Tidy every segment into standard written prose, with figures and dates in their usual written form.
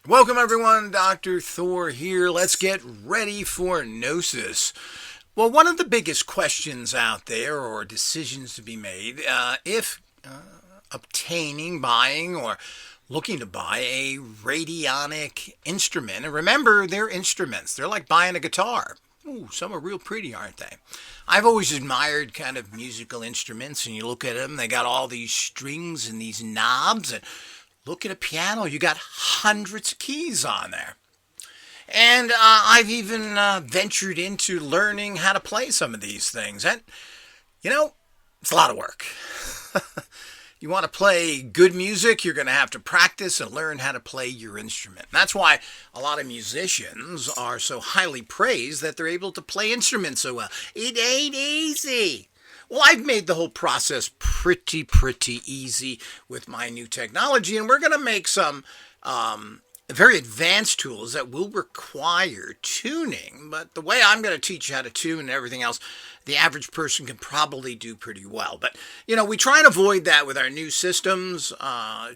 Welcome everyone, Dr. Thor here. Let's get ready for Gnosis. Well, one of the biggest questions out there, or decisions to be made, if obtaining, buying, or looking to buy a radionic instrument, and remember, they're instruments. They're like buying a guitar. Ooh, some are real pretty, aren't they? I've always admired kind of musical instruments, and you look at them, they got all these strings and these knobs, and look at a piano, you got hundreds of keys on there. And I've even ventured into learning how to play some of these things. And, you know, it's a lot of work. You want to play good music, you're going to have to practice and learn how to play your instrument. That's why a lot of musicians are so highly praised that they're able to play instruments so well. It ain't easy. Well, I've made the whole process pretty easy with my new technology, and we're going to make some very advanced tools that will require tuning. But the way I'm going to teach you how to tune and everything else, the average person can probably do pretty well. But, we try and avoid that with our new systems.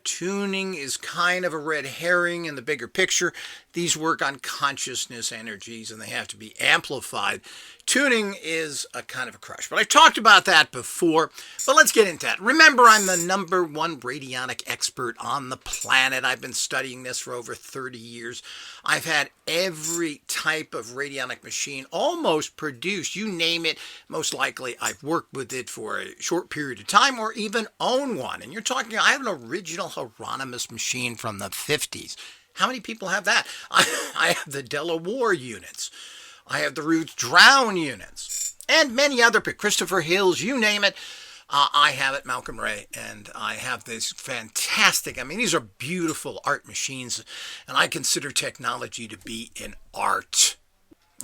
Tuning is kind of a red herring in the bigger picture. These work on consciousness energies, and they have to be amplified. Tuning is a kind of a crush. But I talked about that before, but let's get into that. Remember, I'm the #1 radionic expert on the planet. I've been studying this for over 30 years. I've had every type of radionic machine almost produced. You name it, most likely I've worked with it for a short period of time or even own one. And you're talking, I have an original Hieronymus machine from the 50s. How many people have that? I have the Delaware units. I have the Roots Drown units. And many other, Christopher Hills, you name it. I have it, Malcolm Ray, and I have this fantastic, these are beautiful art machines, and I consider technology to be an art.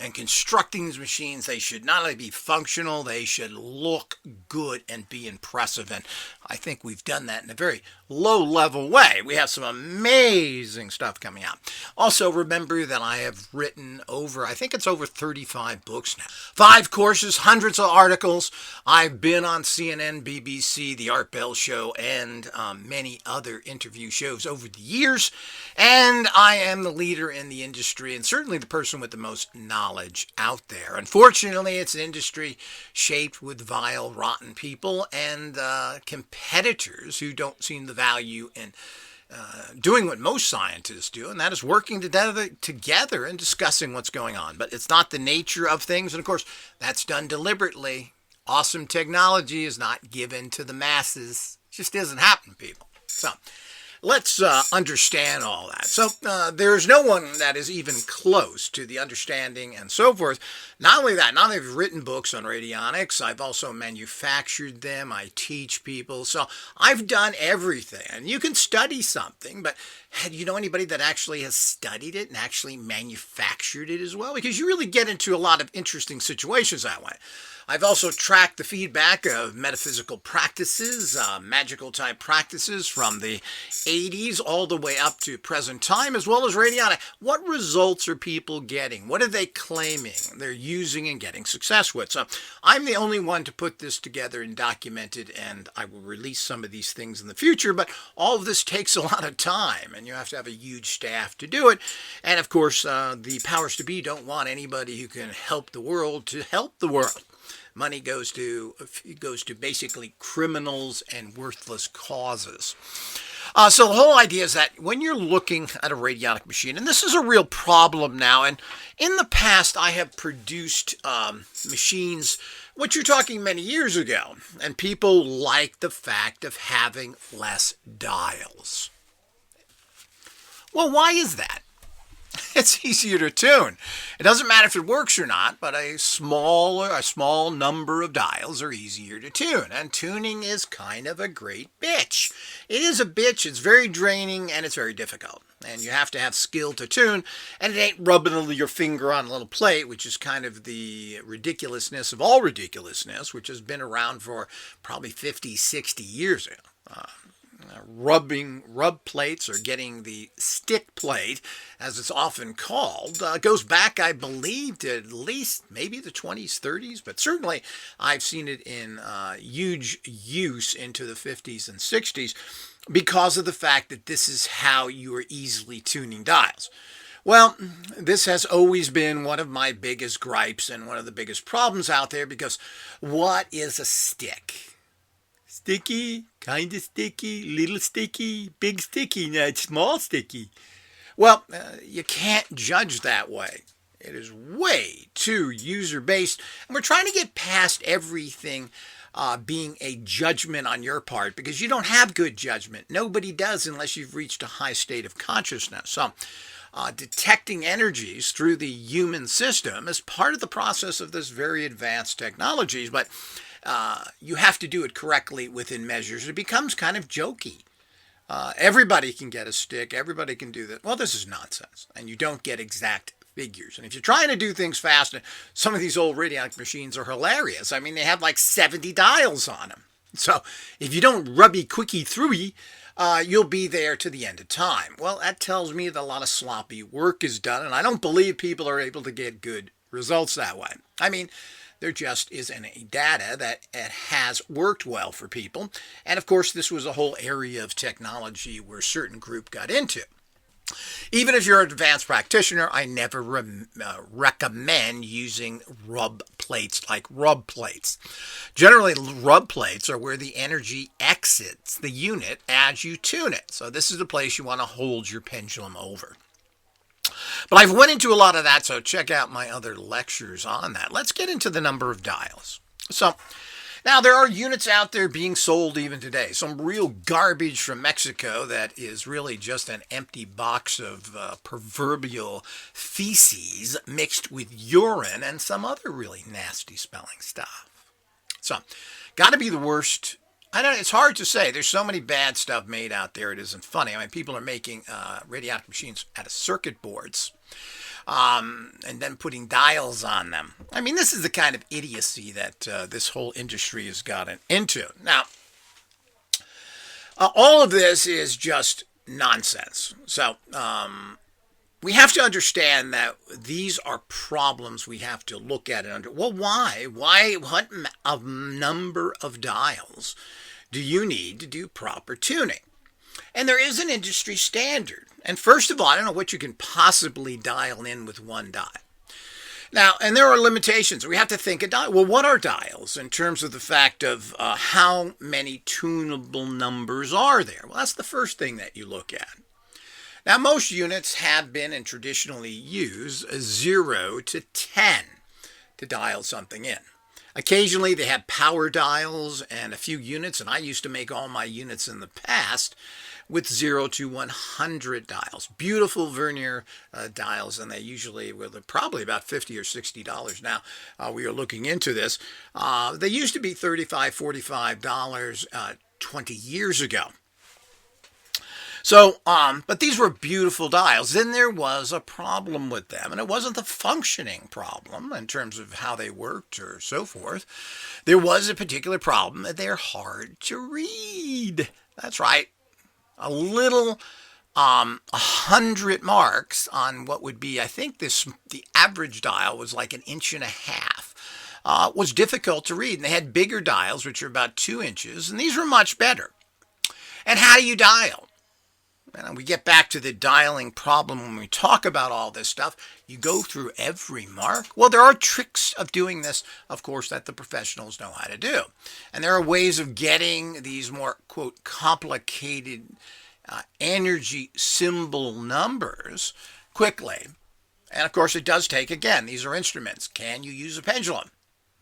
And constructing these machines, they should not only be functional, they should look good and be impressive. And I think we've done that in a very low-level way. We have some amazing stuff coming out. Also, remember that I have written I think it's over 35 books now. 5 courses, hundreds of articles. I've been on CNN, BBC, The Art Bell Show, and many other interview shows over the years. And I am the leader in the industry and certainly the person with the most knowledge out there. Unfortunately, it's an industry shaped with vile, rotten people and competitors who don't see the value in doing what most scientists do, and that is working together and discussing what's going on. But it's not the nature of things, and of course, that's done deliberately. Awesome technology is not given to the masses. It just doesn't happen, people. So, let's understand all that. So there's no one that is even close to the understanding and so forth. Not only that, not only have I written books on radionics, I've also manufactured them. I teach people. So I've done everything. And you can study something, but do you know anybody that actually has studied it and actually manufactured it as well? Because you really get into a lot of interesting situations that way. I've also tracked the feedback of metaphysical practices, magical type practices from the 80s all the way up to present time, as well as radionic. What results are people getting? What are they claiming they're using and getting success with? So I'm the only one to put this together and document it, and I will release some of these things in the future, but all of this takes a lot of time, and you have to have a huge staff to do it. And of course, the powers to be don't want anybody who can help the world to help the world. Money goes to basically criminals and worthless causes. So the whole idea is that when you're looking at a radionic machine, and this is a real problem now, and in the past I have produced machines, which you're talking many years ago, and people like the fact of having less dials. Well, why is that? It's easier to tune. It doesn't matter if it works or not, but a small number of dials are easier to tune. And tuning is kind of a great bitch. It is a bitch. It's very draining and it's very difficult. And you have to have skill to tune. And it ain't rubbing your finger on a little plate, which is kind of the ridiculousness of all ridiculousness, which has been around for probably 50, 60 years now. Rub plates, or getting the stick plate, as it's often called, goes back, I believe, to at least maybe the 20s, 30s, but certainly I've seen it in huge use into the 50s and 60s. because of the fact that this is how you are easily tuning dials. Well, this has always been one of my biggest gripes and one of the biggest problems out there, because what is a stick? Sticky, kind of sticky, little sticky, big sticky, not small sticky. Well, you can't judge that way. It is way too user-based, and we're trying to get past everything being a judgment on your part, because you don't have good judgment. Nobody does unless you've reached a high state of consciousness. So, detecting energies through the human system is part of the process of this very advanced technologies, but you have to do it correctly within measures. It becomes kind of jokey. Everybody can get a stick. Everybody can do that. Well, this is nonsense, and you don't get exact figures. And if you're trying to do things fast, some of these old radionic machines are hilarious. I mean, they have like 70 dials on them. So if you don't rubby quickie throughy, you'll be there to the end of time. Well, that tells me that a lot of sloppy work is done, and I don't believe people are able to get good results that way. I mean, there just isn't any data that it has worked well for people. And of course, this was a whole area of technology where a certain group got into. Even if you're an advanced practitioner, I never recommend using rub plates like rub plates. Generally, rub plates are where the energy exits the unit as you tune it. So this is the place you want to hold your pendulum over. But I've went into a lot of that, so check out my other lectures on that. Let's get into the number of dials. So now there are units out there being sold even today. Some real garbage from Mexico that is really just an empty box of proverbial feces mixed with urine and some other really nasty smelling stuff. So, got to be the worst. I don't know, it's hard to say. There's so many bad stuff made out there, it isn't funny. I mean, people are making radionic machines out of circuit boards and then putting dials on them. I mean, this is the kind of idiocy that this whole industry has gotten into. Now, all of this is just nonsense. So, we have to understand that these are problems we have to look at and under. Well, why? What a number of dials do you need to do proper tuning? And there is an industry standard. And first of all, I don't know what you can possibly dial in with one dial. Now, and there are limitations. We have to think of dial. Well, what are dials in terms of the fact of how many tunable numbers are there? Well, that's the first thing that you look at. Now, most units have been and traditionally use 0 to 10 to dial something in. Occasionally, they have power dials and a few units, and I used to make all my units in the past with 0 to 100 dials. Beautiful vernier dials, and they usually were probably about $50 or $60 now. We are looking into this. They used to be $35, $45 20 years ago. So, but these were beautiful dials. Then there was a problem with them, and it wasn't the functioning problem in terms of how they worked or so forth. There was a particular problem that they're hard to read. That's right. A little 100 marks on what would be, I think the average dial was like 1.5 inches. Was difficult to read, and they had bigger dials, which are about 2 inches, and these were much better. And how do you dial? And we get back to the dialing problem when we talk about all this stuff. You go through every mark. Well, there are tricks of doing this, of course, that the professionals know how to do. And there are ways of getting these more, quote, complicated energy symbol numbers quickly. And, of course, it does take, again, these are instruments. Can you use a pendulum?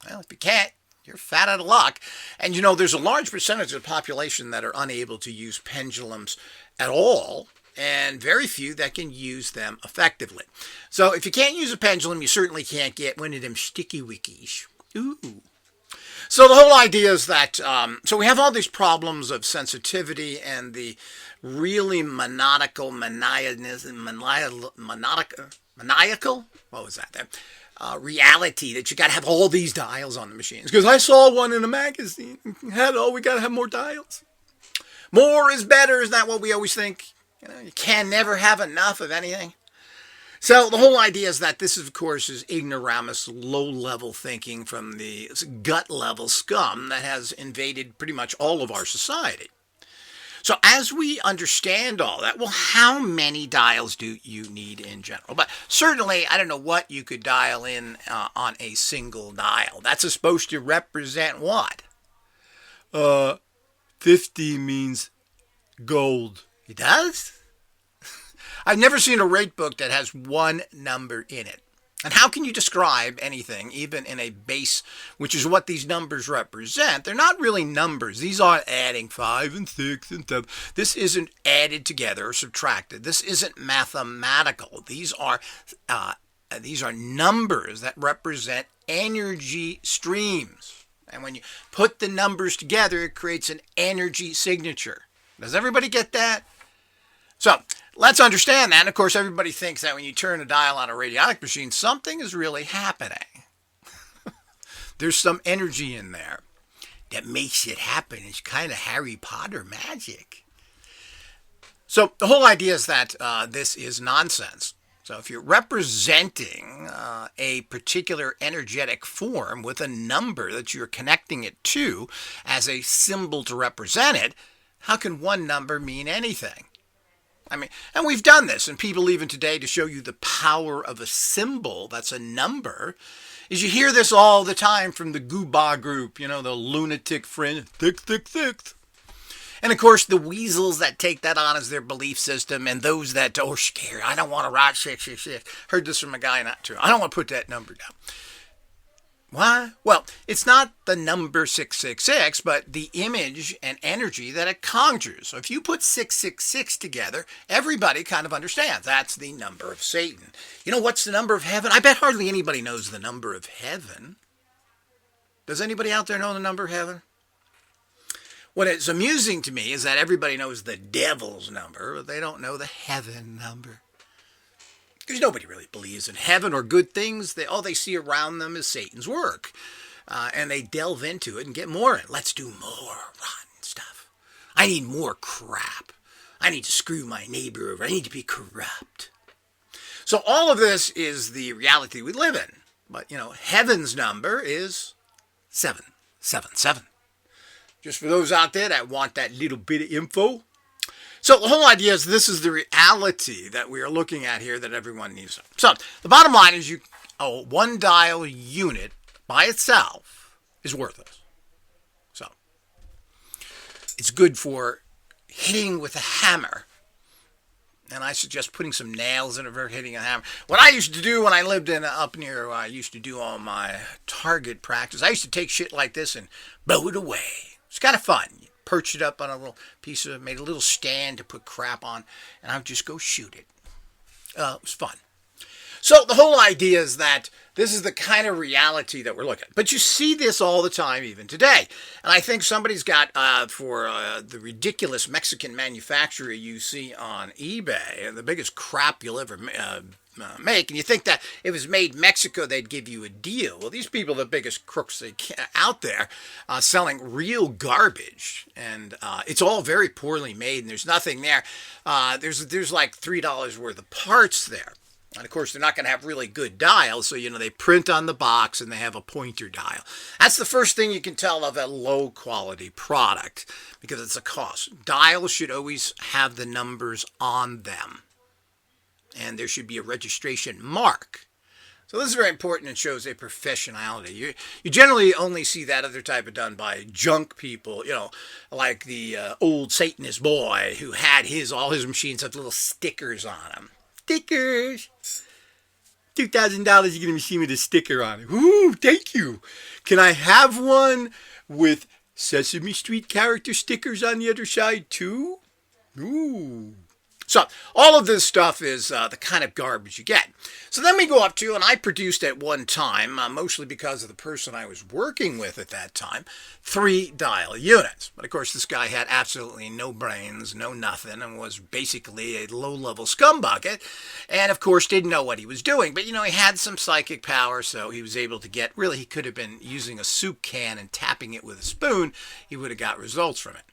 Well, if you can't, you're fat out of luck. And, you know, there's a large percentage of the population that are unable to use pendulums at all, and very few that can use them effectively. So if you can't use a pendulum, you certainly can't get one of them sticky wickies. Ooh. So the whole idea is that, so we have all these problems of sensitivity and the really maniacal, what was that there? Reality that you got to have all these dials on the machines. Because I saw one in a magazine. We got to have more dials. More is better, is that what we always think? You know, you can never have enough of anything. So the whole idea is that this, of course, is ignoramus, low-level thinking from the gut-level scum that has invaded pretty much all of our society. So as we understand all that, well, how many dials do you need in general? But certainly, I don't know what you could dial in on a single dial. That's supposed to represent what? 50 means gold. It does? I've never seen a rate book that has one number in it. And how can you describe anything, even in a base, which is what these numbers represent? They're not really numbers. These aren't adding 5 and 6 and 7. This isn't added together or subtracted. This isn't mathematical. These are numbers that represent energy streams. And when you put the numbers together, it creates an energy signature. Does everybody get that? So let's understand that. And of course, everybody thinks that when you turn a dial on a radionic machine, something is really happening. There's some energy in there that makes it happen. It's kind of Harry Potter magic. So the whole idea is that this is nonsense. So if you're representing a particular energetic form with a number that you're connecting it to as a symbol to represent it, how can one number mean anything? I mean, and we've done this, and people even today, to show you the power of a symbol that's a number, is you hear this all the time from the Goobah group, you know, the lunatic friend, thick, thick, thick. And of course, the weasels that take that on as their belief system, and those that are scared, I don't want to write 666. Heard this from a guy not too. I don't want to put that number down. Why? Well, it's not the number 666, but the image and energy that it conjures. So if you put 666 together, everybody kind of understands. That's the number of Satan. You know, what's the number of heaven? I bet hardly anybody knows the number of heaven. Does anybody out there know the number of heaven? What is amusing to me is that everybody knows the devil's number, but they don't know the heaven number. Because nobody really believes in heaven or good things. All they see around them is Satan's work. And they delve into it and get more. Let's do more rotten stuff. I need more crap. I need to screw my neighbor over. I need to be corrupt. So all of this is the reality we live in. But, you know, heaven's number is 777. Just for those out there that want that little bit of info. So the whole idea is this is the reality that we are looking at here that everyone needs. So the bottom line is a one dial unit by itself is worthless. So it's good for hitting with a hammer. And I suggest putting some nails in it for hitting a hammer. What I used to do when I lived up near where I used to do all my target practice, I used to take shit like this and blow it away. It's kind of fun. Perch it up on a little piece of, made a little stand to put crap on, and I would just go shoot it. It was fun. So the whole idea is that this is the kind of reality that we're looking at. But you see this all the time, even today. And I think somebody's got, for the ridiculous Mexican manufacturer you see on eBay, the biggest crap you'll ever make, and you think that if it was made in Mexico, they'd give you a deal. Well, these people are the biggest crooks out there, selling real garbage, and it's all very poorly made, and there's nothing there. There's like $3 worth of parts there. And of course, they're not going to have really good dials, so they print on the box and they have a pointer dial. That's the first thing you can tell of a low quality product, because it's a cost. Dials should always have the numbers on them, and there should be a registration mark. So this is very important and shows a professionality. You generally only see that other type of done by junk people, like the old Satanist boy who had all his machines have little stickers on them. Stickers! $2,000 you get a machine with a sticker on it. Ooh, thank you. Can I have one with Sesame Street character stickers on the other side too? Ooh. So all of this stuff is the kind of garbage you get. So then we go up to, and I produced at one time, mostly because of the person I was working with at that time, 3 dial units. But of course, this guy had absolutely no brains, no nothing, and was basically a low-level scumbucket. And of course, didn't know what he was doing. But he had some psychic power, so he was able to get, really, he could have been using a soup can and tapping it with a spoon. He would have got results from it.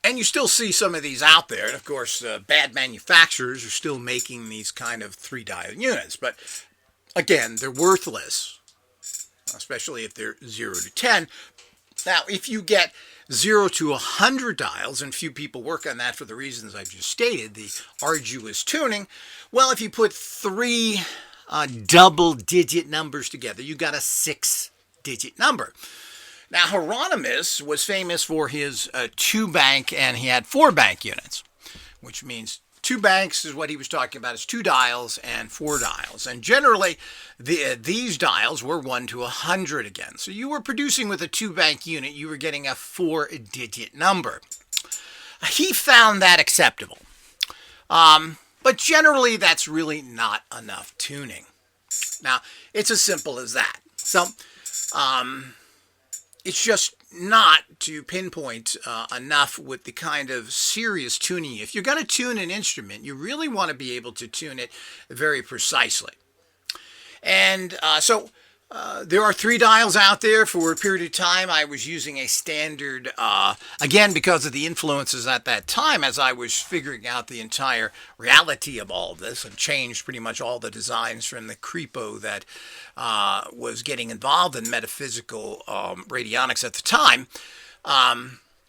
And you still see some of these out there. And of course, bad manufacturers are still making these kind of 3 dial units. But again, they're worthless, especially if they're 0 to 10. Now, if you get 0 to 100 dials, and few people work on that for the reasons I've just stated, the arduous tuning, well, if you put three double-digit numbers together, you got a 6-digit number. Now, Hieronymus was famous for his 2-bank, and he had 4-bank units, which means 2 banks is what he was talking about. It's 2 dials and 4 dials. And generally, these dials were 1 to 100 again. So you were producing with a 2-bank unit, you were getting a 4-digit number. He found that acceptable. But generally, that's really not enough tuning. Now, it's as simple as that. So, it's just not to pinpoint enough with the kind of serious tuning. If you're going to tune an instrument, you really want to be able to tune it very precisely. And so there are 3 dials out there. For a period of time, I was using a standard, again, because of the influences at that time, as I was figuring out the entire reality of all of this, and changed pretty much all the designs from the creepo that was getting involved in metaphysical radionics at the time.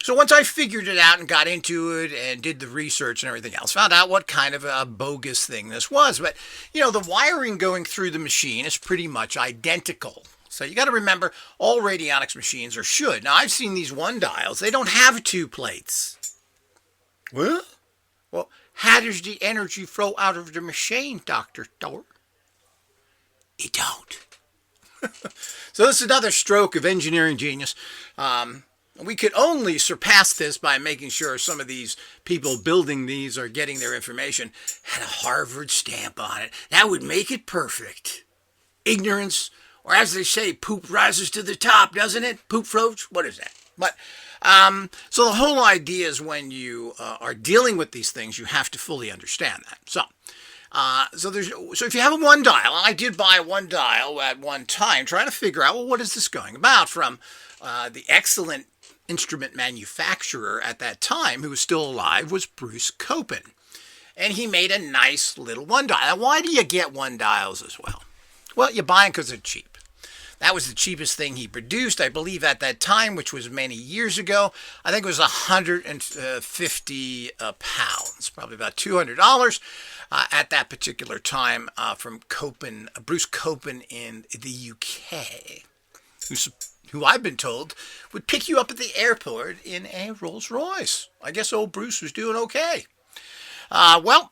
So once I figured it out and got into it and did the research and everything else, found out what kind of a bogus thing this was. But, the wiring going through the machine is pretty much identical. So you got to remember, all radionics machines should. Now, I've seen these 1 dials. They don't have 2 plates. What? Well, how does the energy flow out of the machine, Dr. Thor? It don't. So this is another stroke of engineering genius. We could only surpass this by making sure some of these people building these or getting their information had a Harvard stamp on it. That would make it perfect. Ignorance, or as they say, poop rises to the top, doesn't it? Poop floats? What is that? But so the whole idea is when you are dealing with these things, you have to fully understand that. So if you have a 1 dial, and I did buy 1 dial at one time, trying to figure out, well, what is this going about, from the excellent instrument manufacturer at that time, who was still alive, was Bruce Copen. And he made a nice little 1 dial. Why do you get 1 dials as well? Well, you buy them because they're cheap. That was the cheapest thing he produced, I believe, at that time, which was many years ago. I think it was 150 pounds, probably about $200 at that particular time, from Bruce Copen in the UK, who I've been told would pick you up at the airport in a Rolls Royce. I guess old Bruce was doing okay. Well,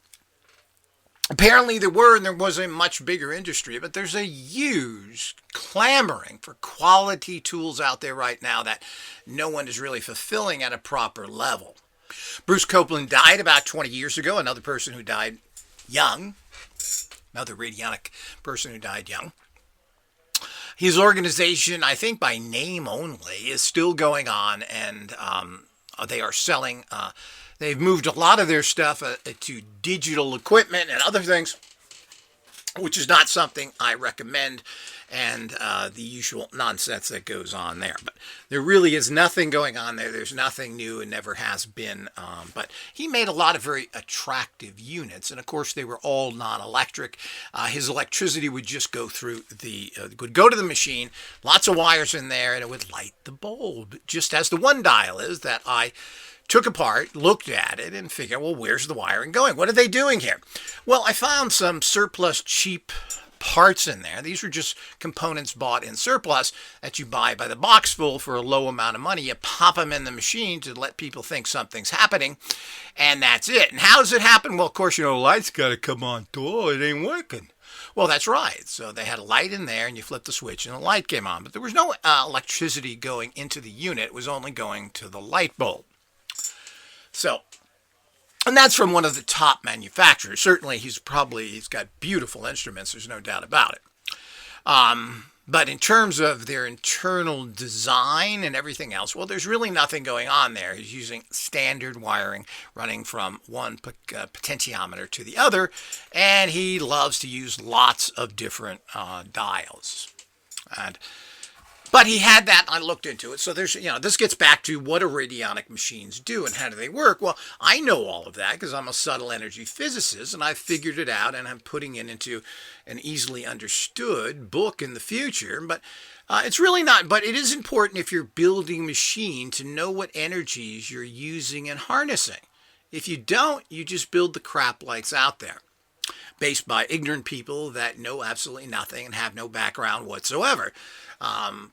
apparently there was a much bigger industry, but there's a huge clamoring for quality tools out there right now that no one is really fulfilling at a proper level. Bruce Copeland died about 20 years ago, another person who died young, another radionic person who died young. His organization, I think by name only, is still going on, and they are selling. They've moved a lot of their stuff to digital equipment and other things, which is not something I recommend, and the usual nonsense that goes on there. But there really is nothing going on there. There's nothing new and never has been. But he made a lot of very attractive units, and of course they were all non-electric. His electricity would just go through would go to the machine, lots of wires in there, and it would light the bulb, just as the 1 dial is that I took apart, looked at it, and figured, well, where's the wiring going? What are they doing here? Well, I found some surplus cheap parts in there. These were just components bought in surplus that you buy by the box full for a low amount of money. You pop them in the machine to let people think something's happening, and that's it. And how does it happen? Well, of course, the light's got to come on. Oh, it ain't working. Well, that's right. So they had a light in there, and you flipped the switch, and the light came on. But there was no electricity going into the unit. It was only going to the light bulb. So, and that's from one of the top manufacturers. Certainly, he's got beautiful instruments. There's no doubt about it. But in terms of their internal design and everything else, well, there's really nothing going on there. He's using standard wiring running from one potentiometer to the other, and he loves to use lots of different dials. And But he had that. I looked into it. So there's, this gets back to what do radionic machines do and how do they work? Well, I know all of that because I'm a subtle energy physicist and I've figured it out and I'm putting it into an easily understood book in the future. But it's really not. But it is important if you're building a machine to know what energies you're using and harnessing. If you don't, you just build the crap lights out there, based by ignorant people that know absolutely nothing and have no background whatsoever.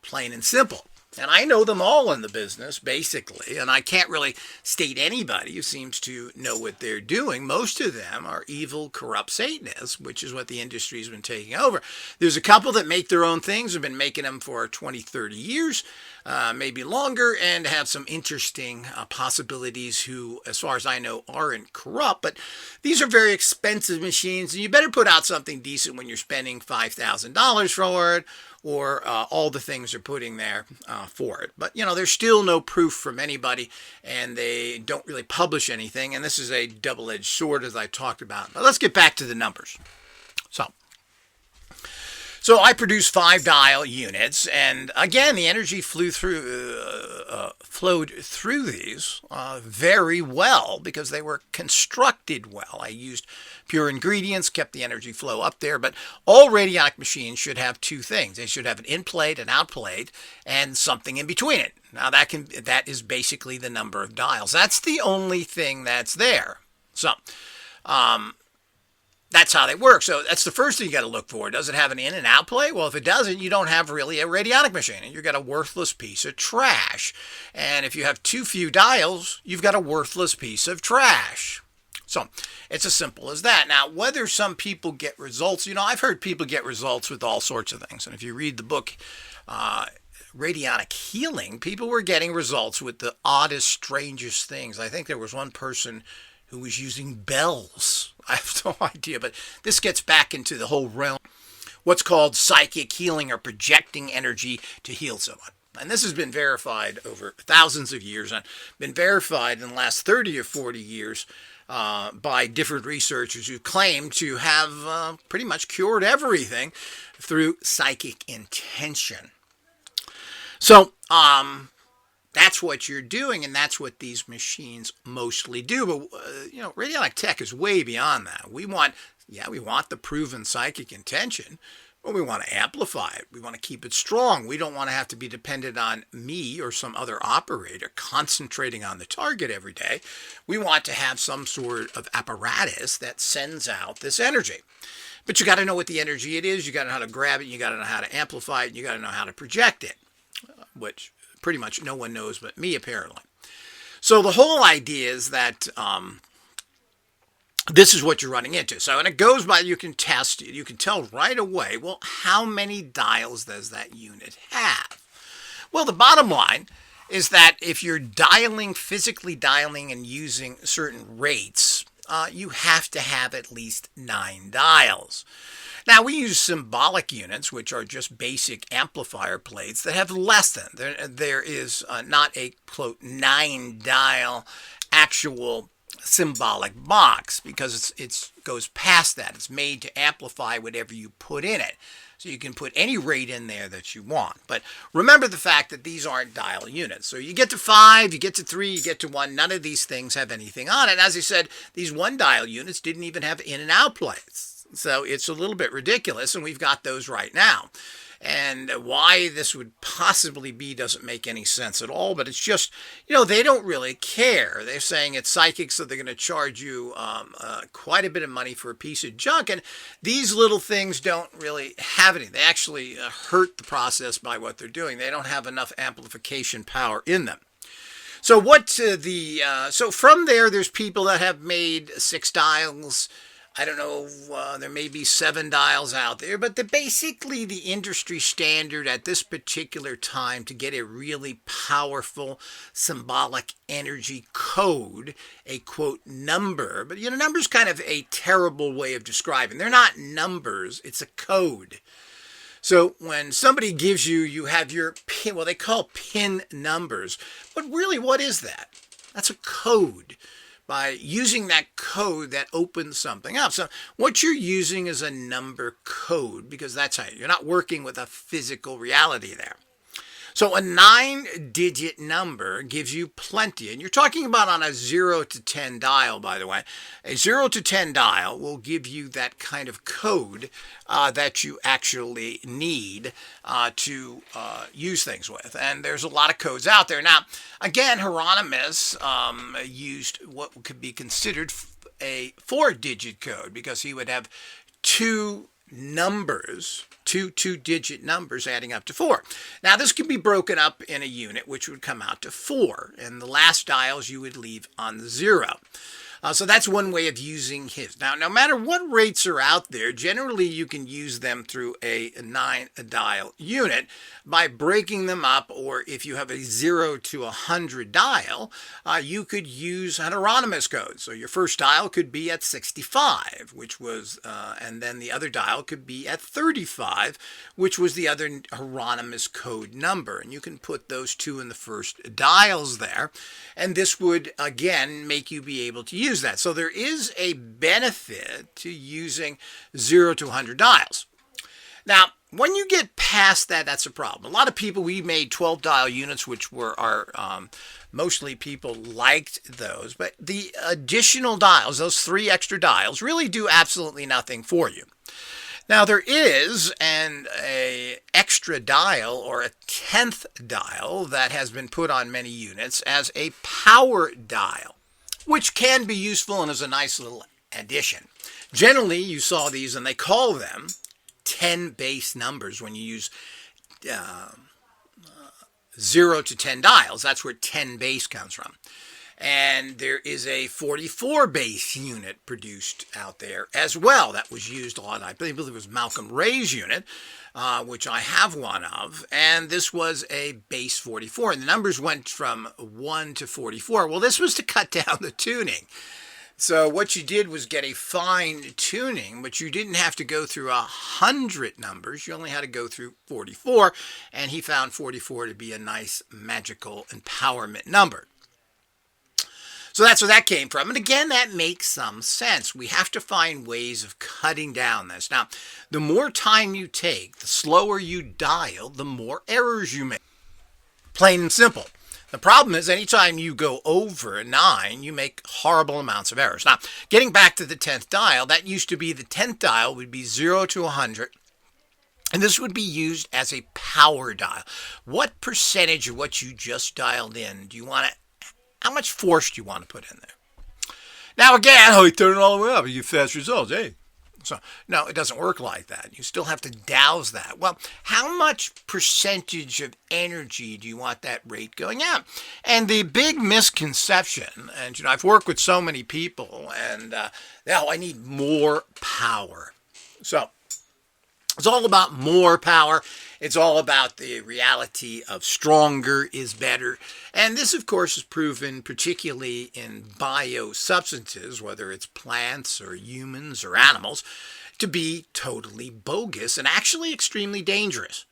Plain and simple. And I know them all in the business, basically, and I can't really state anybody who seems to know what they're doing. Most of them are evil, corrupt Satanists, which is what the industry's been taking over. There's a couple that make their own things, have been making them for 20, 30 years, maybe longer, and have some interesting possibilities who, as far as I know, aren't corrupt. But these are very expensive machines, and you better put out something decent when you're spending $5,000 for it, or all the things they're putting there for it. But, there's still no proof from anybody, and they don't really publish anything, and this is a double-edged sword, as I talked about. But let's get back to the numbers. So I produced 5 dial units, and again, the energy flowed through these very well because they were constructed well. I used pure ingredients, kept the energy flow up there, but all radionic machines should have 2 things. They should have an in plate, an out plate, and something in between it. Now that is basically the number of dials. That's the only thing that's there. So, that's how they work. So that's the first thing you got to look for. Does it have an in and out plate? Well, if it doesn't, you don't have really a radionic machine. You've got a worthless piece of trash. And if you have too few dials, you've got a worthless piece of trash. So it's as simple as that. Now, whether some people get results, I've heard people get results with all sorts of things. And if you read the book, Radionic Healing, people were getting results with the oddest, strangest things. I think there was one person who was using bells. I have no idea, but this gets back into the whole realm, what's called psychic healing or projecting energy to heal someone. And this has been verified over thousands of years and been verified in the last 30 or 40 years by different researchers who claim to have pretty much cured everything through psychic intention. So, that's what you're doing, and that's what these machines mostly do. But, radionic tech is way beyond that. We want the proven psychic intention, but we want to amplify it. We want to keep it strong. We don't want to have to be dependent on me or some other operator concentrating on the target every day. We want to have some sort of apparatus that sends out this energy. But you got to know what the energy it is. You got to know how to grab it. You got to know how to amplify it. You got to know how to project it, which pretty much no one knows but me, apparently. So the whole idea is that this is what you're running into. So, and it goes by, you can test, you can tell right away, well, how many dials does that unit have? Well, the bottom line is that if you're physically dialing and using certain rates, you have to have at least 9 dials. Now, we use symbolic units, which are just basic amplifier plates that have less than. There is not a, quote, 9-dial actual symbolic box because it goes past that. It's made to amplify whatever you put in it. So you can put any rate in there that you want. But remember the fact that these aren't dial units. So you get to 5, you get to 3, you get to 1. None of these things have anything on it. As I said, these 1-dial units didn't even have in and out plates. So it's a little bit ridiculous, and we've got those right now. And why this would possibly be doesn't make any sense at all, but it's just, they don't really care. They're saying it's psychic, so they're going to charge you quite a bit of money for a piece of junk, and these little things don't really have any. They actually hurt the process by what they're doing. They don't have enough amplification power in them. So so from there's people that have made 6 dials. I don't know, there may be 7 dials out there, but basically the industry standard at this particular time to get a really powerful symbolic energy code, a quote number, but number's kind of a terrible way of describing. They're not numbers, it's a code. So when somebody gives you have your pin, well, they call pin numbers, but really what is that? That's a code. By using that code that opens something up. So what you're using is a number code because that's how you're not working with a physical reality there. So a 9-digit number gives you plenty, and you're talking about on a 0 to 10 dial, by the way. A 0 to 10 dial will give you that kind of code that you actually need to use things with. And there's a lot of codes out there. Now, again, Hieronymus used what could be considered a 4-digit code because he would have two numbers, two-digit numbers adding up to 4. Now, this could be broken up in a unit, which would come out to 4, and the last dials you would leave on the 0. So that's one way of using his. Now, no matter what rates are out there, generally you can use them through a 9-dial unit by breaking them up, or if you have a 0 to 100 dial, you could use an Hieronymus code. So your first dial could be at 65, which was, and then the other dial could be at 35, which was the other Hieronymus code number. And you can put those two in the first dials there, and this would, again, make you be able to use that. So there is a benefit to using 0 to 100 dials. Now, when you get past that, that's a problem. A lot of people, we made 12 dial units, which were our, mostly people liked those, but the additional dials, those 3 extra dials, really do absolutely nothing for you. Now, there is an extra dial or a 10th dial that has been put on many units as a power dial, which can be useful and is a nice little addition. Generally, you saw these, and they call them 10 base numbers when you use 0 to 10 dials. That's where 10 base comes from. And there is a 44 base unit produced out there as well that was used a lot. I believe it was Malcolm Ray's unit, which I have one of, and this was a base 44, and the numbers went from 1 to 44. Well, this was to cut down the tuning. So what you did was get a fine tuning, but you didn't have to go through 100 numbers. You only had to go through 44, and he found 44 to be a nice magical empowerment number. So that's where that came from. And again, that makes some sense. We have to find ways of cutting down this. Now, the more time you take, the slower you dial, the more errors you make. Plain and simple. The problem is anytime you go over 9, you make horrible amounts of errors. Now, getting back to the 10th dial, that used to be the 10th dial would be 0 to 100. And this would be used as a power dial. What percentage of what you just dialed in do you want to, how much force do you want to put in there? Now again, you turn it all the way up, you get fast results, hey. So, no, it doesn't work like that. You still have to douse that. Well, how much percentage of energy do you want that rate going out? And the big misconception, and I've worked with so many people, and I need more power. So, it's all about more power. It's all about the reality of stronger is better. And this, of course, is proven particularly in biosubstances, whether it's plants or humans or animals, to be totally bogus and actually extremely dangerous.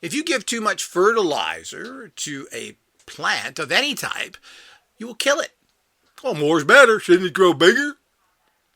If you give too much fertilizer to a plant of any type, you will kill it. Oh, more's better. Shouldn't it grow bigger?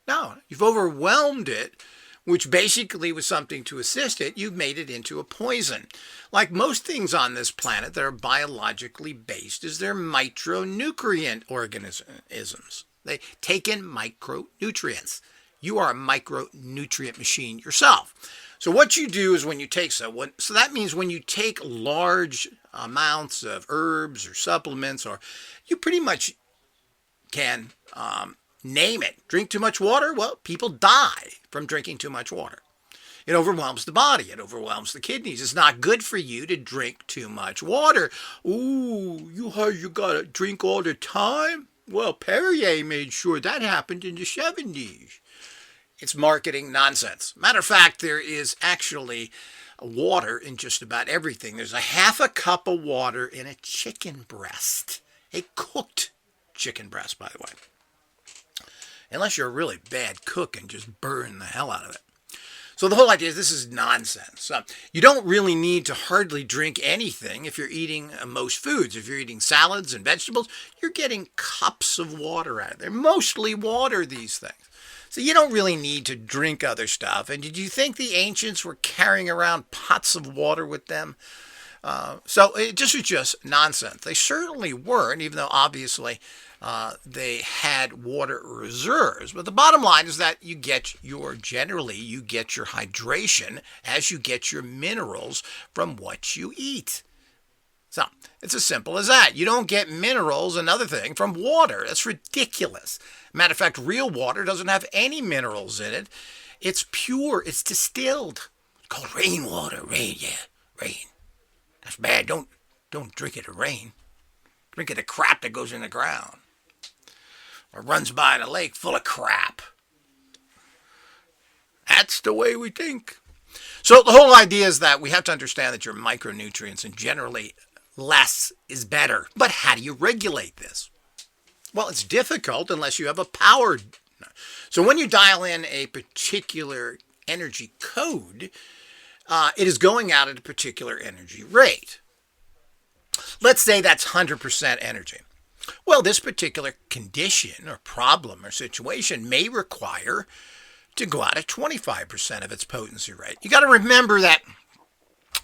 No, you've overwhelmed it, which basically was something to assist it. You've made it into a poison. Like most things on this planet that are biologically based, is they're micronutrient organisms. They take in micronutrients. You are a micronutrient machine yourself. So what you do is when you take so that means when you take large amounts of herbs or supplements, or you pretty much can name it. Drink too much water? Well, people die from drinking too much water. It overwhelms the body. It overwhelms the kidneys. It's not good for you to drink too much water. Ooh, you gotta drink all the time? Well, Perrier made sure that happened in the 70s. It's marketing nonsense. Matter of fact, there is actually water in just about everything. There's a half a cup of water in a chicken breast. A cooked chicken breast, by the way. Unless you're a really bad cook and just burn the hell out of it. So the whole idea is this is nonsense. You don't really need to hardly drink anything if you're eating most foods. If you're eating salads and vegetables, you're getting cups of water out of there. Mostly water, these things. So you don't really need to drink other stuff. And did you think the ancients were carrying around pots of water with them? So it just was just nonsense. They certainly weren't, even though obviously they had water reserves. But the bottom line is that you get your hydration as you get your minerals from what you eat. So it's as simple as that. You don't get minerals, another thing, from water. That's ridiculous. Matter of fact, real water doesn't have any minerals in it. It's pure. It's distilled. It's called rainwater. Rain. That's bad. Don't drink it in rain. Drink it the crap that goes in the ground. Or runs by in a lake full of crap. That's the way we think. So the whole idea is that we have to understand that your micronutrients and generally less is better. But how do you regulate this? Well, it's difficult unless you have a power. So when you dial in a particular energy code, it is going out at a particular energy rate. Let's say that's 100% energy. Well, this particular condition or problem or situation may require to go out at 25% of its potency rate. You got to remember that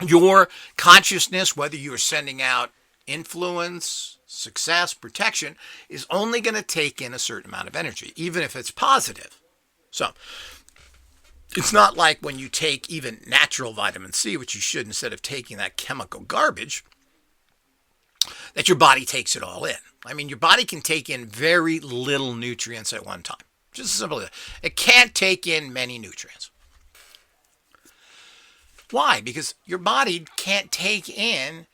your consciousness, whether you're sending out influence, success, protection, is only going to take in a certain amount of energy, even if it's positive. So it's not like when you take even natural vitamin C, which you should instead of taking that chemical garbage, that your body takes it all in. I mean, your body can take in very little nutrients at one time. Just as simple as that. It can't take in many nutrients. Why? Because your body can't take in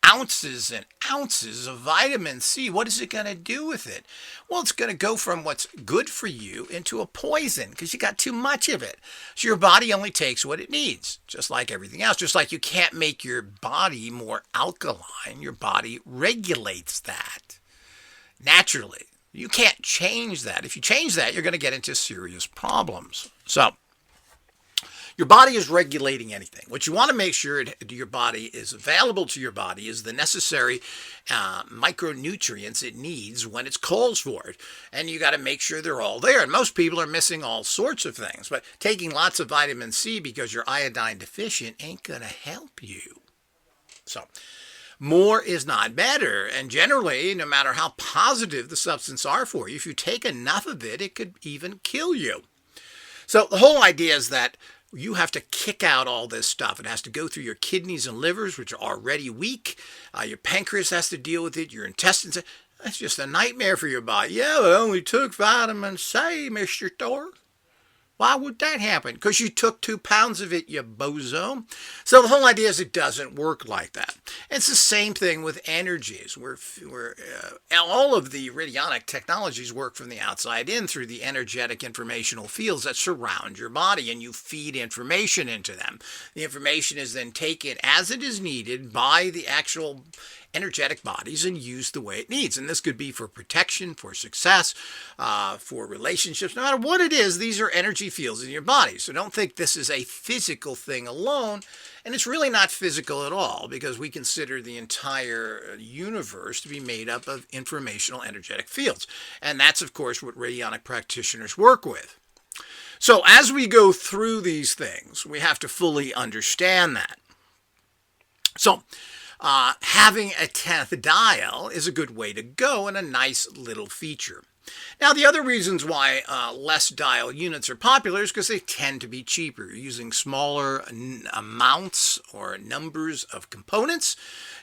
ounces and ounces of vitamin C. What is it going to do with it? Well, it's going to go from what's good for you into a poison because you got too much of it. So your body only takes what it needs, just like everything else. Just like you can't make your body more alkaline, your body regulates that naturally. You can't change that. If you change that, you're going to get into serious problems. So your body is regulating anything. What you want to make sure your body is available to your body is the necessary micronutrients it needs when it calls for it. And you got to make sure they're all there. And most people are missing all sorts of things. But taking lots of vitamin C because you're iodine deficient ain't going to help you. So more is not better. And generally, no matter how positive the substance are for you, if you take enough of it, it could even kill you. So the whole idea is that you have to kick out all this stuff. It has to go through your kidneys and livers, which are already weak. Your pancreas has to deal with it. Your intestines. That's just a nightmare for your body. Yeah, I only took vitamin C, Mr. Thor. Why would that happen? Because you took 2 pounds of it, you bozo. So the whole idea is it doesn't work like that. It's the same thing with energies. All of the radionic technologies work from the outside in through the energetic informational fields that surround your body, and you feed information into them. The information is then taken as it is needed by the actual energetic bodies and used the way it needs. And this could be for protection, for success, for relationships. No matter what it is, these are energy fields in your body. So don't think this is a physical thing alone. And it's really not physical at all because we consider the entire universe to be made up of informational energetic fields. And that's, of course, what radionic practitioners work with. So as we go through these things, we have to fully understand that. So having a 10th dial is a good way to go and a nice little feature. Now, the other reasons why less dial units are popular is because they tend to be cheaper. You're using smaller amounts or numbers of components.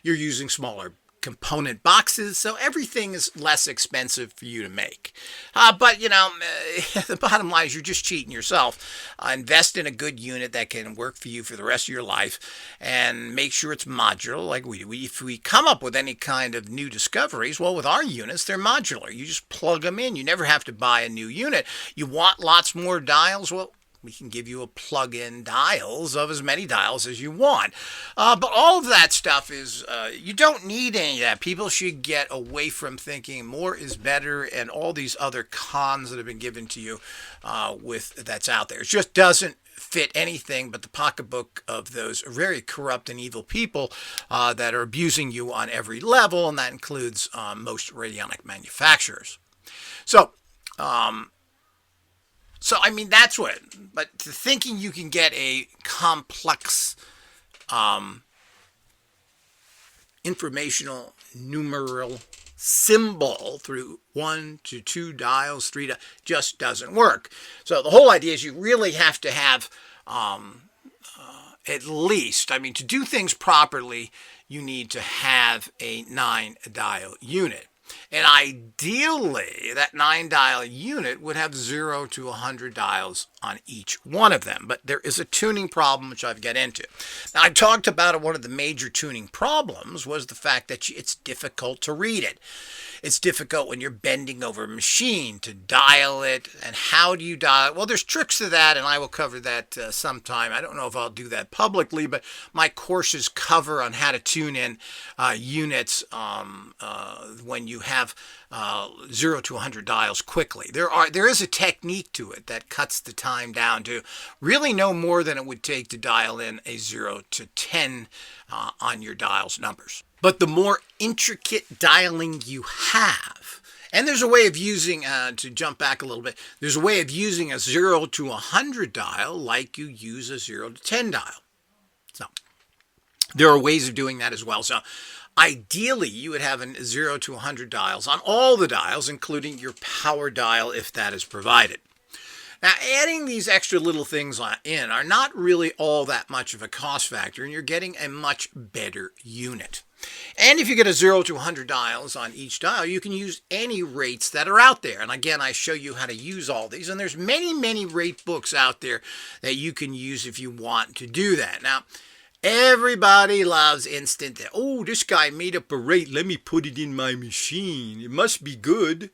You're using smaller component boxes, so everything is less expensive for you to make. But, the bottom line is you're just cheating yourself. Invest in a good unit that can work for you for the rest of your life and make sure it's modular like we do. If we come up with any kind of new discoveries, well, with our units, they're modular. You just plug them in. You never have to buy a new unit. You want lots more dials? Well, we can give you a plug-in dials of as many dials as you want. But all of that stuff is, you don't need any of that. People should get away from thinking more is better and all these other cons that have been given to you that's out there. It just doesn't fit anything but the pocketbook of those very corrupt and evil people that are abusing you on every level, and that includes most radionic manufacturers. So that's what, but thinking you can get a complex informational numeral symbol through 1 to 2 dials, 3 dials, just doesn't work. So the whole idea is you really have to have at least, to do things properly, you need to have a 9-dial unit. And ideally, that 9-dial unit would have 0 to 100 dials on each one of them. But there is a tuning problem, which I've got into. Now, I talked about one of the major tuning problems was the fact that it's difficult to read it. It's difficult when you're bending over a machine to dial it. And how do you dial it? Well, there's tricks to that, and I will cover that sometime. I don't know if I'll do that publicly, but my courses cover on how to tune in units when you have 0 to 100 dials quickly. There is a technique to it that cuts the time down to really no more than it would take to dial in a 0 to 10 on your dials numbers. But the more intricate dialing you have, and there's a way of using, to jump back a little bit, there's a way of using a 0 to 100 dial like you use a 0 to 10 dial. So there are ways of doing that as well. So ideally, you would have a 0 to 100 dials on all the dials, including your power dial if that is provided. Now, adding these extra little things in are not really all that much of a cost factor, and you're getting a much better unit. And if you get a 0 to 100 dials on each dial, you can use any rates that are out there. And again, I show you how to use all these. And there's many, many rate books out there that you can use if you want to do that. Now, everybody loves instant. Oh, this guy made up a rate. Let me put it in my machine. It must be good.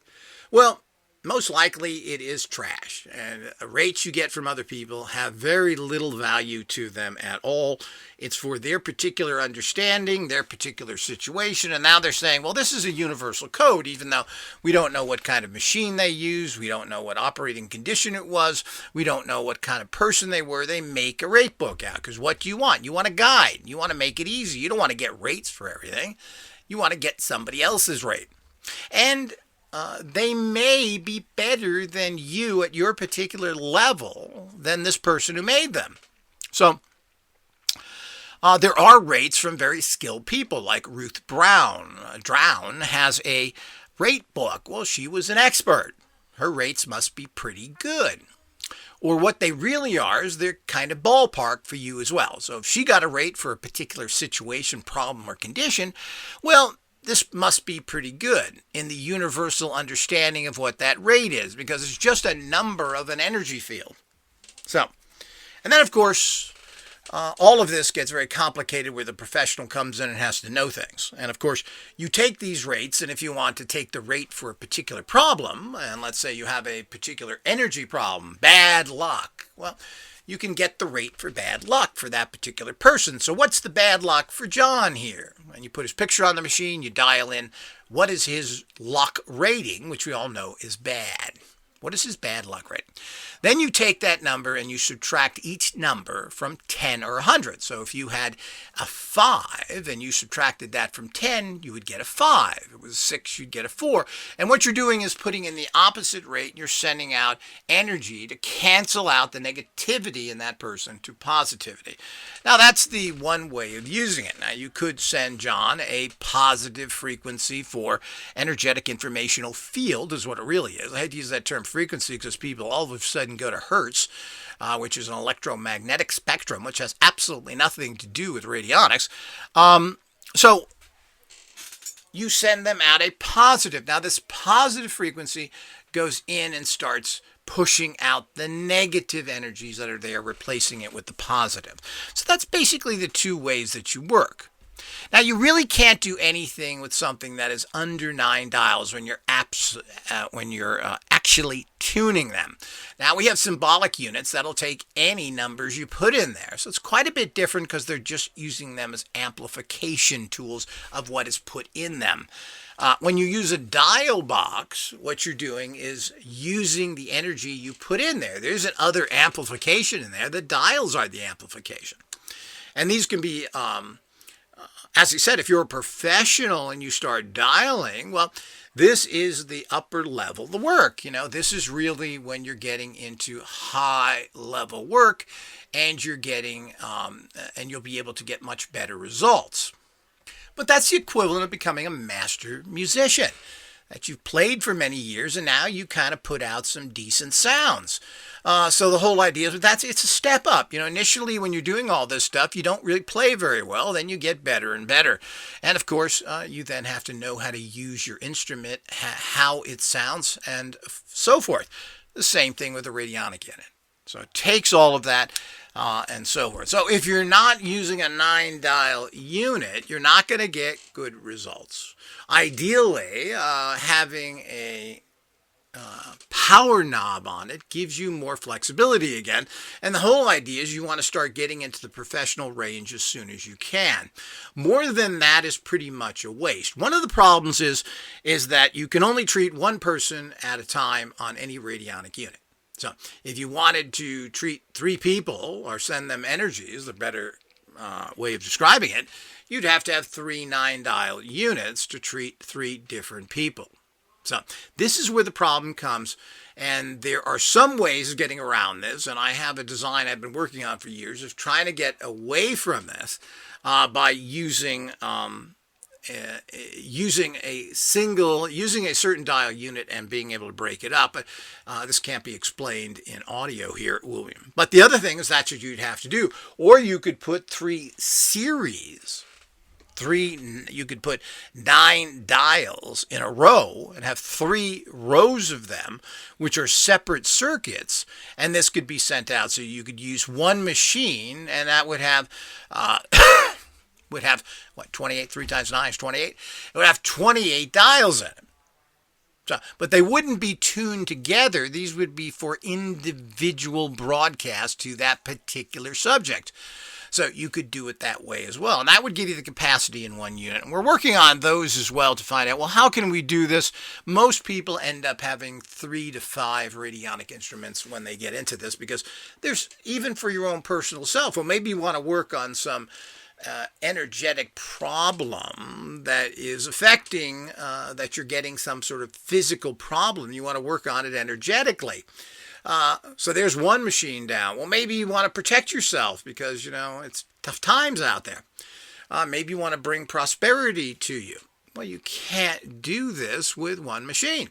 Well, most likely it is trash, and rates you get from other people have very little value to them at all. It's for their particular understanding, their particular situation, and now they're saying, well, this is a universal code, even though we don't know what kind of machine they used, we don't know what operating condition it was, we don't know what kind of person they were. They make a rate book out, because what do you want? You want a guide. You want to make it easy. You don't want to get rates for everything. You want to get somebody else's rate. And they may be better than you at your particular level than this person who made them. So there are rates from very skilled people like Ruth Brown. Drown has a rate book. Well, she was an expert. Her rates must be pretty good. Or what they really are is they're kind of ballpark for you as well. So if she got a rate for a particular situation, problem, or condition, well, this must be pretty good in the universal understanding of what that rate is, because it's just a number of an energy field. So, and then of course, all of this gets very complicated where the professional comes in and has to know things. And of course, you take these rates, and if you want to take the rate for a particular problem, and let's say you have a particular energy problem, bad luck, well, you can get the rate for bad luck for that particular person. So what's the bad luck for John here? And you put his picture on the machine, you dial in what is his luck rating, which we all know is bad. What is his bad luck rating? Then you take that number and you subtract each number from 10 or 100. So if you had a 5 and you subtracted that from 10, you would get a 5. If it was a 6, you'd get a 4. And what you're doing is putting in the opposite rate, and you're sending out energy to cancel out the negativity in that person to positivity. Now, that's the one way of using it. Now, you could send John a positive frequency for energetic informational field, is what it really is. I hate to use that term frequency because people all of a sudden go to hertz, which is an electromagnetic spectrum, which has absolutely nothing to do with radionics. So you send them out a positive. Now, this positive frequency goes in and starts pushing out the negative energies that are there, replacing it with the positive. So that's basically the two ways that you work. Now, you really can't do anything with something that is under 9 dials when you're actually tuning them. Now, we have symbolic units that'll take any numbers you put in there. So it's quite a bit different because they're just using them as amplification tools of what is put in them. When you use a dial box, what you're doing is using the energy you put in there. There's another amplification in there. The dials are the amplification. And these can be as I said, if you're a professional and you start dialing, well, this is the upper level of the work. This is really when you're getting into high level work, and you're getting, and you'll be able to get much better results. But that's the equivalent of becoming a master musician. That you've played for many years and now you kind of put out some decent sounds. So the whole idea is it's a step up. Initially when you're doing all this stuff, you don't really play very well. Then you get better and better. And of course, you then have to know how to use your instrument, how it sounds, and so forth. The same thing with the radionic unit. So it takes all of that and so forth. So if you're not using a 9-dial unit, you're not going to get good results. Ideally, having a power knob on it gives you more flexibility again. And the whole idea is you want to start getting into the professional range as soon as you can. More than that is pretty much a waste. One of the problems is that you can only treat one person at a time on any radionic unit. So if you wanted to treat 3 people or send them energies, the better way of describing it, you'd have to have 3 9-dial units to treat 3 different people. So this is where the problem comes, and there are some ways of getting around this, and I have a design I've been working on for years of trying to get away from this by using a certain dial unit and being able to break it up. But this can't be explained in audio here, William. But the other thing is that's what you'd have to do. Or you could put 3 series. You could put 9 dials in a row and have 3 rows of them, which are separate circuits, and this could be sent out. So you could use one machine, and that would have 28, 3 times 9 is 28. It would have 28 dials in it. So, but they wouldn't be tuned together. These would be for individual broadcasts to that particular subject. So you could do it that way as well. And that would give you the capacity in one unit. And we're working on those as well to find out, well, how can we do this? Most people end up having 3 to 5 radionic instruments when they get into this, because there's, even for your own personal self, well, maybe you want to work on some energetic problem that is affecting, that you're getting some sort of physical problem. You want to work on it energetically. So there's one machine down. Well, maybe you want to protect yourself because, it's tough times out there. Maybe you want to bring prosperity to you. Well, you can't do this with one machine.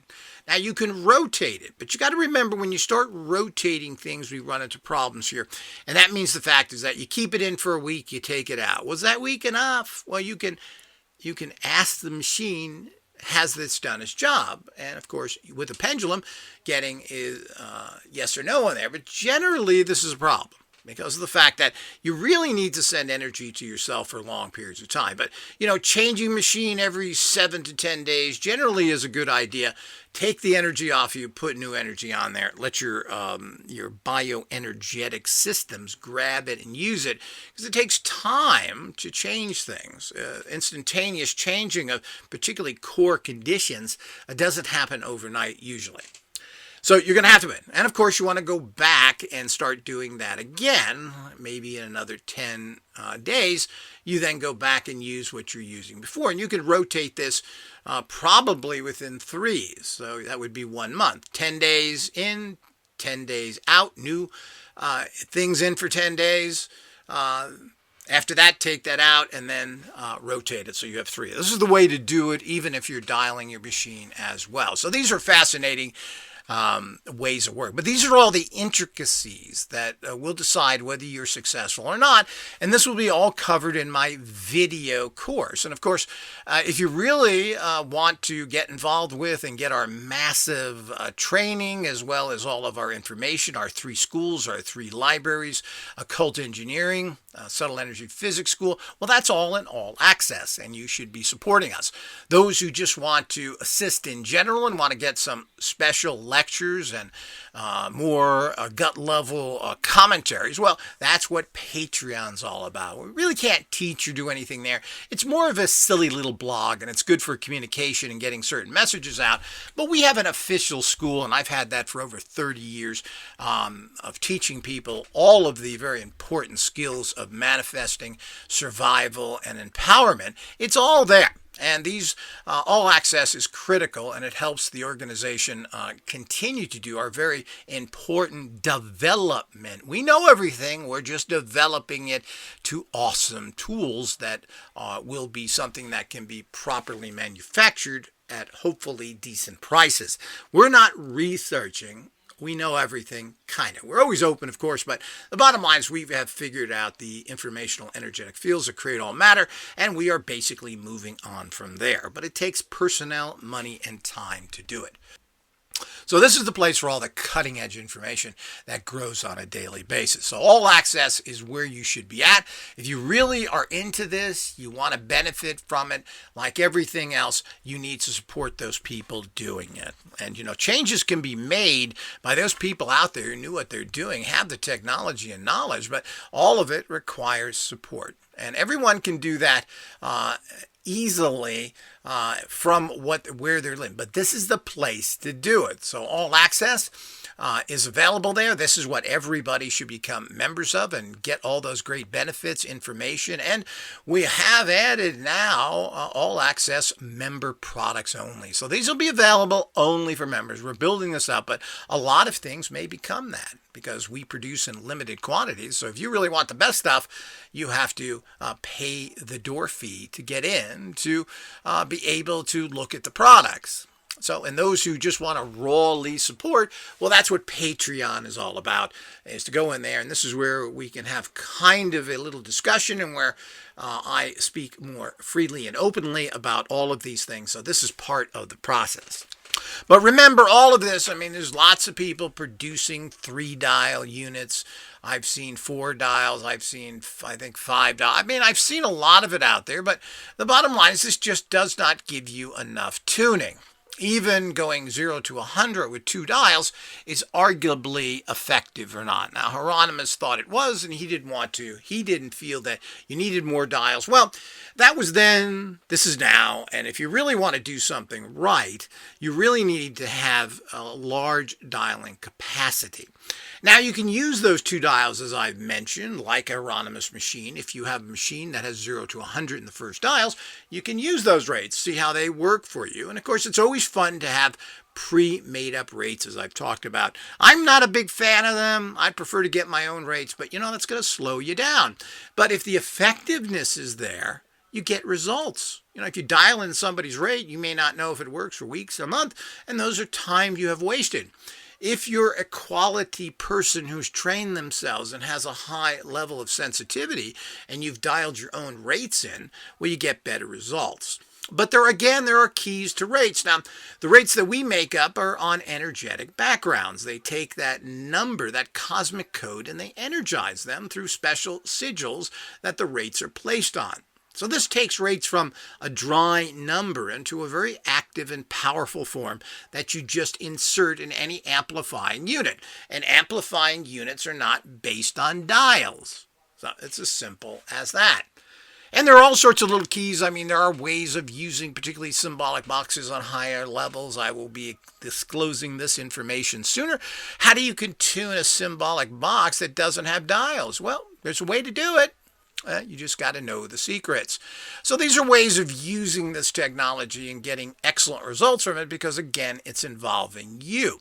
Now, you can rotate it, but you got to remember when you start rotating things, we run into problems here. And that means the fact is that you keep it in for a week, you take it out. Was that week enough? Well, you can ask the machine, has this done its job? And of course, with a pendulum, getting is yes or no on there. But generally, this is a problem because of the fact that you really need to send energy to yourself for long periods of time. But, changing machine every 7 to 10 days generally is a good idea. Take the energy off you, put new energy on there. Let your bioenergetic systems grab it and use it, because it takes time to change things. Instantaneous changing of particularly core conditions doesn't happen overnight usually. So you're going to have to win. And of course, you want to go back and start doing that again, maybe in another 10 days. You then go back and use what you're using before. And you can rotate this probably within 3s. So that would be 1 month. 10 days in, 10 days out. New things in for 10 days. After that, take that out and then rotate it so you have 3. This is the way to do it, even if you're dialing your machine as well. So these are fascinating ways of work. But these are all the intricacies that will decide whether you're successful or not. And this will be all covered in my video course. And of course, if you really want to get involved with and get our massive training, as well as all of our information, our 3 schools, our 3 libraries, occult engineering, subtle energy physics school, well, that's all in all access, and you should be supporting us. Those who just want to assist in general and want to get some special lectures and more gut level commentaries, well, that's what Patreon's all about. We really can't teach or do anything there. It's more of a silly little blog, and it's good for communication and getting certain messages out. But we have an official school, and I've had that for over 30 years of teaching people all of the very important skills of manifesting, survival, and empowerment. It's all there. And these all access is critical, and it helps the organization continue to do our very important development. We know everything, we're just developing it to awesome tools that will be something that can be properly manufactured at hopefully decent prices. We're not researching. We know everything, kind of. We're always open, of course, but the bottom line is we have figured out the informational energetic fields that create all matter, and we are basically moving on from there. But it takes personnel, money, and time to do it. So this is the place for all the cutting edge information that grows on a daily basis. So all access is where you should be at. If you really are into this, you want to benefit from it, like everything else, you need to support those people doing it. And changes can be made by those people out there who knew what they're doing, have the technology and knowledge, but all of it requires support. And everyone can do that easily from where they're living. But this is the place to do it. So all access is available there. This is what everybody should become members of and get all those great benefits, information. And we have added now all access member products only. So these will be available only for members. We're building this up, but a lot of things may become that because we produce in limited quantities. So if you really want the best stuff, you have to pay the door fee to get in to be able to look at the products. So, and those who just want to rawly support, well, that's what Patreon is all about, is to go in there. And this is where we can have kind of a little discussion and where I speak more freely and openly about all of these things. So this is part of the process. But remember all of this, there's lots of people producing 3-dial units. I've seen 4 dials. I've seen, I think, 5 dials. I've seen a lot of it out there, but the bottom line is this just does not give you enough tuning. Even going 0 to 100 with 2 dials is arguably effective or not. Now, Hieronymus thought it was, and he didn't want to. He didn't feel that you needed more dials. Well, that was then, this is now, and if you really want to do something right, you really need to have a large dialing capacity. Now, you can use those 2 dials, as I've mentioned, like a Hieronymus machine. If you have a machine that has 0 to 100 in the first dials, you can use those rates, see how they work for you. And of course, it's always fun to have pre-made up rates, as I've talked about. I'm not a big fan of them. I prefer to get my own rates, but that's going to slow you down. But if the effectiveness is there, you get results. If you dial in somebody's rate, you may not know if it works for weeks or a month, and those are time you have wasted. If you're a quality person who's trained themselves and has a high level of sensitivity and you've dialed your own rates in, well, you get better results. But there are keys to rates. Now, the rates that we make up are on energetic backgrounds. They take that number, that cosmic code, and they energize them through special sigils that the rates are placed on. So this takes rates from a dry number into a very active and powerful form that you just insert in any amplifying unit. And amplifying units are not based on dials. So it's as simple as that. And there are all sorts of little keys. There are ways of using particularly symbolic boxes on higher levels. I will be disclosing this information sooner. How do you tune a symbolic box that doesn't have dials? Well, there's a way to do it. You just got to know the secrets. So these are ways of using this technology and getting excellent results from it because, again, it's involving you.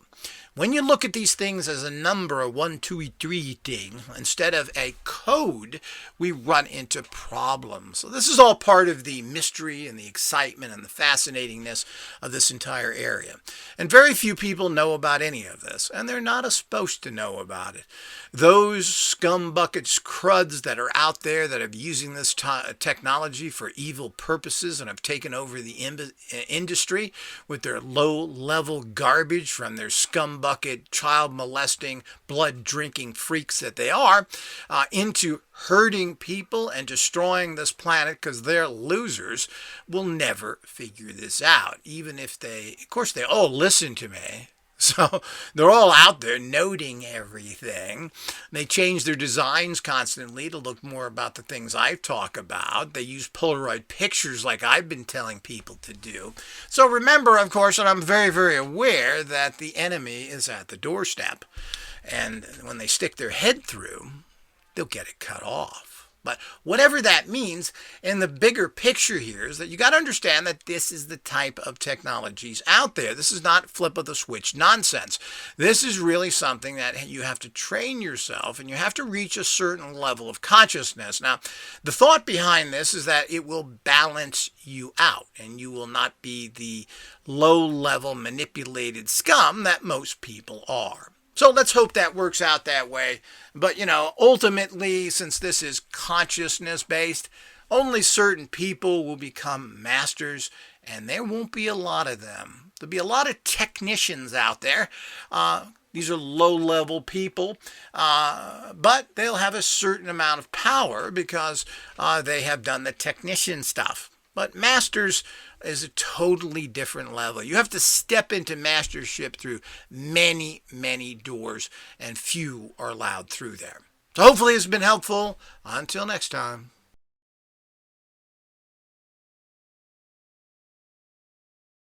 When you look at these things as a number, a 1, 2, 3 thing, instead of a code, we run into problems. So this is all part of the mystery and the excitement and the fascinatingness of this entire area. And very few people know about any of this, and they're not supposed to know about it. Those scumbuckets, cruds that are out there that are using this technology for evil purposes and have taken over the industry with their low-level garbage from their scumbucket, child molesting, blood drinking freaks that they are, into hurting people and destroying this planet because they're losers, will never figure this out. Even if they all listen to me. So they're all out there noting everything. They change their designs constantly to look more about the things I talk about. They use Polaroid pictures like I've been telling people to do. So remember, of course, and I'm very, very aware that the enemy is at the doorstep. And when they stick their head through, they'll get it cut off. But whatever that means, in the bigger picture here is that you got to understand that this is the type of technologies out there. This is not flip of the switch nonsense. This is really something that you have to train yourself, and you have to reach a certain level of consciousness. Now, the thought behind this is that it will balance you out, and you will not be the low-level manipulated scum that most people are. So let's hope that works out that way. But, ultimately, since this is consciousness based, only certain people will become masters, and there won't be a lot of them. There'll be a lot of technicians out there. These are low-level people, but they'll have a certain amount of power because they have done the technician stuff. But masters is a totally different level. You have to step into mastership through many, many doors, and few are allowed through there. So hopefully it's been helpful. Until next time.